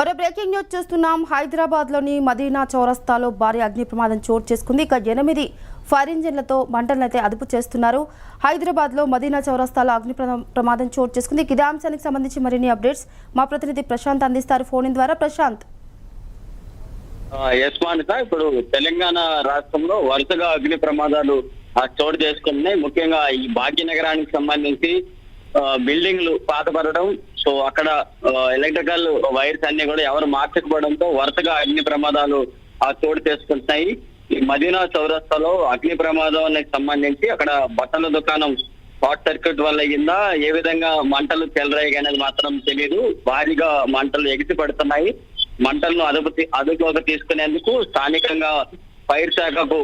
మరో breaking news చూస్తున్నాం. హైదరాబాద్లోని మదీనా చౌరస్తాలో భారీ అగ్ని ప్రమాదం చోటు చేసుకుంది. ఇక 8 ఫైర్ ఇంజిన్లతో మంటలనైతే అదుపు చేస్తున్నారు. హైదరాబాద్లో మదీనా చౌరస్తాలో అగ్ని ప్రమాదం చోటు చేసుకుంది. ఇదే అంశానికి సంబంధించి మరిన్ని అప్డేట్స్ మా ప్రతినిధి ప్రశాంత్ అందిస్తారు ఫోన్ ఇన్ ద్వారా. ప్రశాంత్. ఇప్పుడు తెలంగాణ రాష్ట్రంలో వరుసగా అగ్ని ప్రమాదాలు చోటు చేసుకున్నాయి. ముఖ్యంగా ఈ భాగ్యనగరానికి సంబంధించి బిల్డింగ్లు పాతపడడం, సో అక్కడ ఎలక్ట్రికల్ వైర్స్ అన్ని కూడా ఎవరు మార్చకపోవడంతో వరుసగా అగ్ని ప్రమాదాలు చోటు చేసుకుంటున్నాయి. ఈ మదీనా చౌరస్తాలో అగ్ని ప్రమాదానికి సంబంధించి అక్కడ బట్టల దుకాణం షార్ట్ సర్క్యూట్ వల్ల అయ్యిందా, ఏ విధంగా మంటలు చెలరేగాయి అనేది మాత్రం తెలియదు. భారీగా మంటలు ఎగిసి పడుతున్నాయి. మంటలను అదుపులోకి తీసుకునేందుకు స్థానికంగా ఫైర్ శాఖకు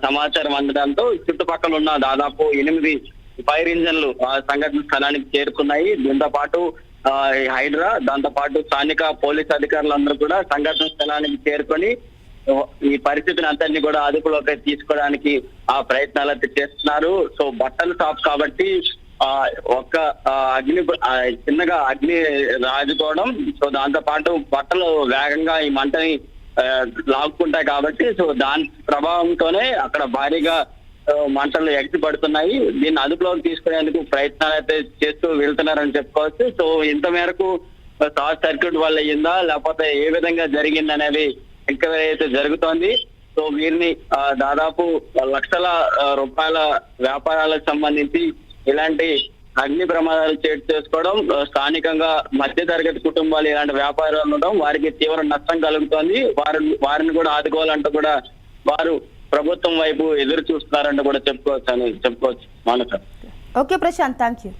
సమాచారం అందడంతో చుట్టుపక్కల ఉన్న దాదాపు 8 ఫైర్ ఇంజన్లు సంఘటన స్థలానికి చేరుకున్నాయి. దీంతో పాటు హైడ్రా, దాంతో పాటు స్థానిక పోలీస్ అధికారులందరూ కూడా సంఘటన స్థలానికి చేరుకొని ఈ పరిస్థితిని అంతటిని కూడా అదుపులోకి తీసుకోవడానికి ప్రయత్నాలు అయితే చేస్తున్నారు. సో బట్టల షాప్ కాబట్టి చిన్నగా అగ్ని రాజుకోవడం, సో దాంతో పాటు బట్టలు వేగంగా ఈ మంటని లాక్కుంటాయి కాబట్టి సో దాని ప్రభావంతోనే అక్కడ భారీగా మంటలు ఎగిసి పడుతున్నాయి. దీన్ని అదుపులోకి తీసుకునేందుకు ప్రయత్నాలు అయితే చేస్తూ వెళ్తున్నారని చెప్పుకోవచ్చు. సో ఇంత మేరకు షార్ట్ సర్క్యూట్ వల్ల అయ్యిందా లేకపోతే ఏ విధంగా జరిగింది అనేది ఎంక్వైరీ అయితే జరుగుతోంది. సో వీరిని దాదాపు లక్షల రూపాయల వ్యాపారాలకు సంబంధించి ఇలాంటి అగ్ని ప్రమాదాలు చేసుకోవడం, స్థానికంగా మధ్య తరగతి కుటుంబాలు ఇలాంటి వ్యాపారాలు ఉండడం వారికి తీవ్ర నష్టం కలుగుతోంది. వారిని కూడా ఆదుకోవాలంటూ కూడా వారు ప్రభుత్వం వైపు ఎదురు చూస్తున్నారంటూ కూడా చెప్పుకోవచ్చు Manasa. Okay Prashant, thank you.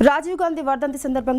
Rajiv Gandhi వర్ధంతి సందర్భంగా